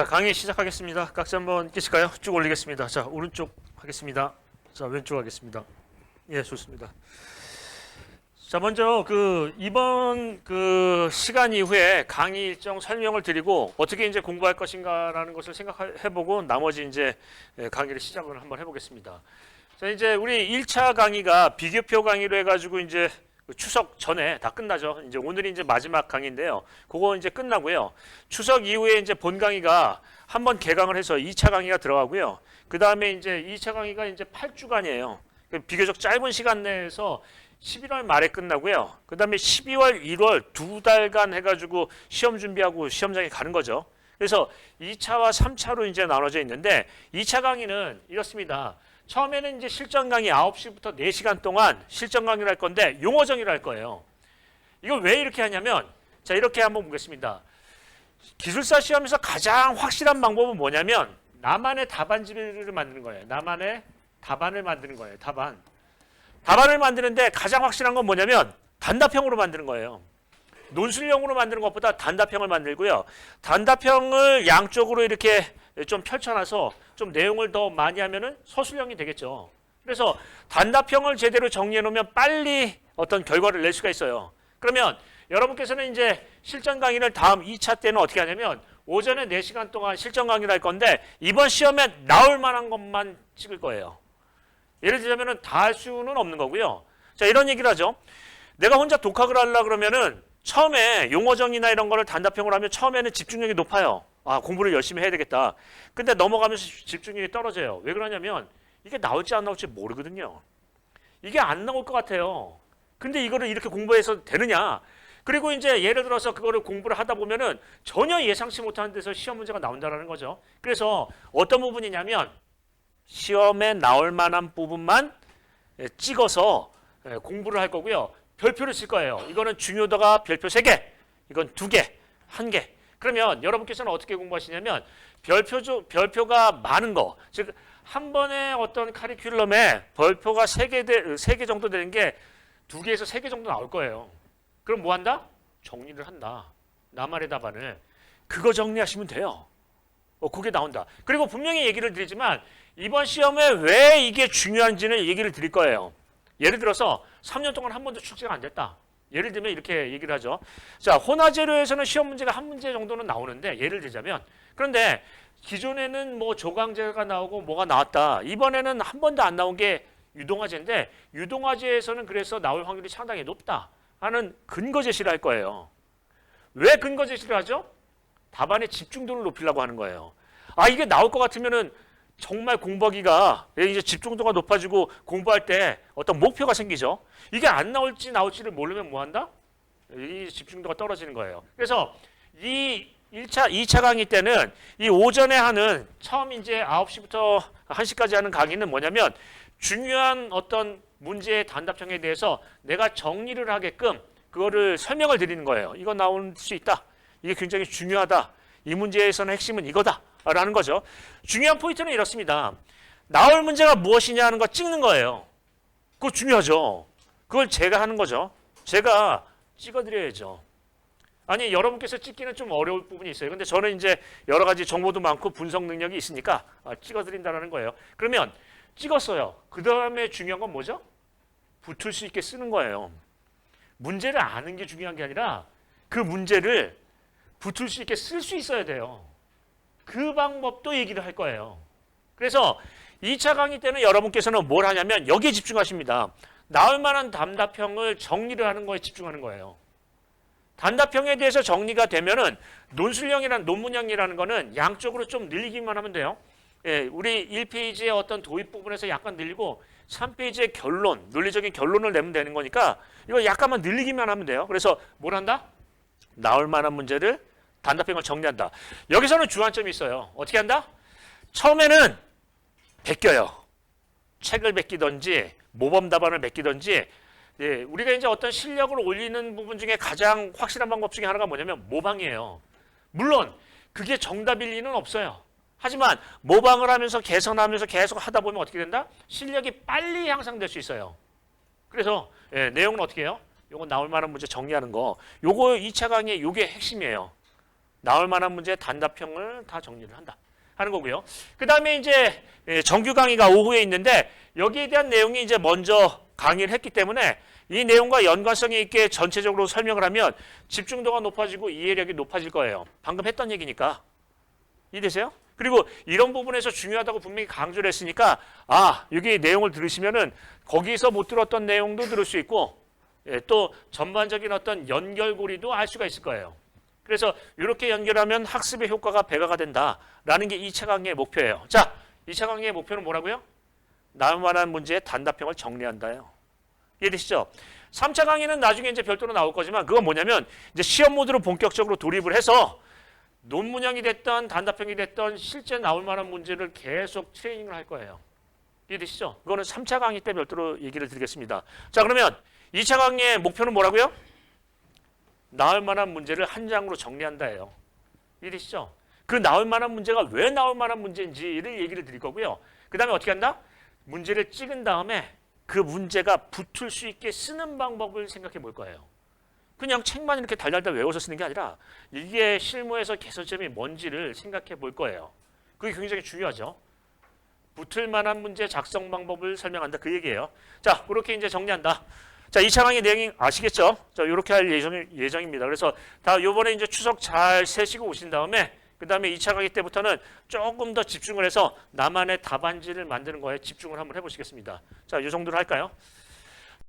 자, 강의 시작하겠습니다. 각자 한번 끼실까요? 쭉 올리겠습니다. 자, 오른쪽 하겠습니다. 자, 왼쪽 하겠습니다. 예, 좋습니다. 자, 먼저 이번 시간 이후에 강의 일정 설명을 드리고 어떻게 이제 공부할 것인가라는 것을 생각해보고 나머지 이제 강의를 시작을 한번 해보겠습니다. 자, 이제 우리 1차 강의가 비교표 강의로 해가지고 이제 추석 전에 다 끝나죠. 이제 오늘이 이제 마지막 강의인데요. 그거 이제 끝나고요. 추석 이후에 이제 본 강의가 한번 개강을 해서 2차 강의가 들어가고요. 그 다음에 이제 2차 강의가 이제 8주간이에요. 비교적 짧은 시간 내에서 11월 말에 끝나고요. 그 다음에 12월, 1월 두 달간 해가지고 시험 준비하고 시험장에 가는 거죠. 그래서 2차와 3차로 이제 나눠져 있는데 2차 강의는 이렇습니다. 처음에는 이제 실전 강의 9시부터 4시간 동안 실전 강의를 할 건데 용어 정의를 할 거예요. 이걸 왜 이렇게 하냐면 자, 이렇게 한번 보겠습니다. 기술사 시험에서 가장 확실한 방법은 뭐냐면 나만의 답안지를 만드는 거예요. 나만의 답안을 만드는 거예요. 답안을 만드는데 가장 확실한 건 뭐냐면 단답형으로 만드는 거예요. 논술형으로 만드는 것보다 단답형을 만들고요. 단답형을 양쪽으로 이렇게 좀 펼쳐놔서 좀 내용을 더 많이 하면은 서술형이 되겠죠. 그래서 단답형을 제대로 정리해 놓으면 빨리 어떤 결과를 낼 수가 있어요. 그러면 여러분께서는 이제 실전 강의를 다음 2차 때는 어떻게 하냐면 오전에 4시간 동안 실전 강의를 할 건데 이번 시험에 나올 만한 것만 찍을 거예요. 예를 들자면은 다 할 수는 없는 거고요. 자, 이런 얘기를 하죠. 내가 혼자 독학을 하려고 그러면은 처음에 용어 정의나 이런 거를 단답형으로 하면 처음에는 집중력이 높아요. 아, 공부를 열심히 해야 되겠다. 근데 넘어가면서 집중력이 떨어져요. 왜 그러냐면 이게 나올지 안 나올지 모르거든요. 이게 안 나올 것 같아요. 근데 이거를 이렇게 공부해서 되느냐? 그리고 이제 예를 들어서 그거를 공부를 하다 보면은 전혀 예상치 못한 데서 시험 문제가 나온다는 거죠. 그래서 어떤 부분이냐면 시험에 나올 만한 부분만 찍어서 공부를 할 거고요. 별표를 쓸 거예요. 이거는 중요도가 별표 3개, 이건 2개, 1개. 그러면 여러분께서는 어떻게 공부하시냐면 별표가 많은 거, 즉 한 번에 어떤 카리큘럼에 별표가 3개 정도 되는 게 2개에서 3개 정도 나올 거예요. 그럼 뭐 한다? 정리를 한다. 나만의 답안을. 그거 정리하시면 돼요. 그게 나온다. 그리고 분명히 얘기를 드리지만 이번 시험에 왜 이게 중요한지는 얘기를 드릴 거예요. 예를 들어서 3년 동안 한 번도 출제가 안 됐다. 예를 들면 이렇게 얘기를 하죠. 자, 혼화재료에서는 시험 문제가 한 문제 정도는 나오는데 예를 들자면 그런데 기존에는 뭐 조강재가 나오고 뭐가 나왔다. 이번에는 한 번도 안 나온 게 유동화재인데 유동화재에서는 그래서 나올 확률이 상당히 높다 하는 근거 제시를 할 거예요. 왜 근거 제시를 하죠? 답안의 집중도를 높이려고 하는 거예요. 아, 이게 나올 것 같으면은 정말 공부하기가 이제 집중도가 높아지고 공부할 때 어떤 목표가 생기죠. 이게 안 나올지 나올지를 모르면 뭐 한다? 이 집중도가 떨어지는 거예요. 그래서 이 2차 강의 때는 이 오전에 하는 처음 이제 9시부터 1시까지 하는 강의는 뭐냐면 중요한 어떤 문제의 단답형에 대해서 내가 정리를 하게끔 그거를 설명을 드리는 거예요. 이거 나올 수 있다. 이게 굉장히 중요하다. 이 문제에서는 핵심은 이거다. 라는 거죠. 중요한 포인트는 이렇습니다. 나올 문제가 무엇이냐 하는 거 찍는 거예요. 그거 중요하죠. 그걸 제가 하는 거죠. 제가 찍어드려야죠. 아니, 여러분께서 찍기는 좀 어려울 부분이 있어요. 근데 저는 이제 여러 가지 정보도 많고 분석 능력이 있으니까 찍어드린다는 거예요. 그러면 찍었어요. 그 다음에 중요한 건 뭐죠? 붙을 수 있게 쓰는 거예요. 문제를 아는 게 중요한 게 아니라 그 문제를 붙을 수 있게 쓸 수 있어야 돼요. 그 방법도 얘기를 할 거예요. 그래서 2차 강의 때는 여러분께서는 뭘 하냐면 여기에 집중하십니다. 나올 만한 단답형을 정리를 하는 거에 집중하는 거예요. 단답형에 대해서 정리가 되면은 논문형이라는 거는 양쪽으로 좀 늘리기만 하면 돼요. 예, 우리 1페이지의 어떤 도입 부분에서 약간 늘리고 3페이지의 결론, 논리적인 결론을 내면 되는 거니까 이거 약간만 늘리기만 하면 돼요. 그래서 뭘 한다? 나올 만한 문제를 단답형을 정리한다. 여기서는 주안점이 있어요. 어떻게 한다? 처음에는 베껴요. 책을 베끼든지 모범 답안을 베끼든지 예, 우리가 이제 어떤 실력을 올리는 부분 중에 가장 확실한 방법 중에 하나가 뭐냐면 모방이에요. 물론 그게 정답일 리는 없어요. 하지만 모방을 하면서 개선하면서 계속 하다 보면 어떻게 된다? 실력이 빨리 향상될 수 있어요. 그래서 예, 내용은 어떻게 해요? 요거 나올 만한 문제 정리하는 거. 요거 2차 강의의 요게 핵심이에요. 나올 만한 문제의 단답형을 다 정리를 한다 하는 거고요. 그 다음에 이제 정규 강의가 오후에 있는데 여기에 대한 내용이 이제 먼저 강의를 했기 때문에 이 내용과 연관성이 있게 전체적으로 설명을 하면 집중도가 높아지고 이해력이 높아질 거예요. 방금 했던 얘기니까. 이해되세요? 그리고 이런 부분에서 중요하다고 분명히 강조를 했으니까 여기 내용을 들으시면은 거기서 못 들었던 내용도 들을 수 있고 또 전반적인 어떤 연결고리도 알 수가 있을 거예요. 그래서 이렇게 연결하면 학습의 효과가 배가가 된다라는 게 2차 강의의 목표예요. 자, 2차 강의의 목표는 뭐라고요? 나올 만한 문제의 단답형을 정리한다요. 이해되시죠? 3차 강의는 나중에 이제 별도로 나올 거지만 그건 뭐냐면 이제 시험 모드로 본격적으로 돌입을 해서 논문형이 됐던 단답형이 됐던 실제 나올 만한 문제를 계속 트레이닝을 할 거예요. 이해되시죠? 그거는 3차 강의 때 별도로 얘기를 드리겠습니다. 자, 그러면 2차 강의의 목표는 뭐라고요? 나올 만한 문제를 한 장으로 정리한다예요. 이해되시죠? 그 나올 만한 문제가 왜 나올 만한 문제인지를 얘기를 드릴 거고요. 그 다음에 어떻게 한다? 문제를 찍은 다음에 그 문제가 붙을 수 있게 쓰는 방법을 생각해 볼 거예요. 그냥 책만 이렇게 달달달 외워서 쓰는 게 아니라 이게 실무에서 개선점이 뭔지를 생각해 볼 거예요. 그게 굉장히 중요하죠. 붙을 만한 문제 작성 방법을 설명한다 그 얘기예요. 자, 그렇게 이제 정리한다. 자, 2차 강의 내용이 아시겠죠? 자, 이렇게 할 예정입니다. 그래서 다 요번에 이제 추석 잘 세시고 오신 다음에 그 다음에 2차 강의 때부터는 조금 더 집중을 해서 나만의 답안지를 만드는 거에 집중을 한번 해보시겠습니다. 자, 이 정도로 할까요?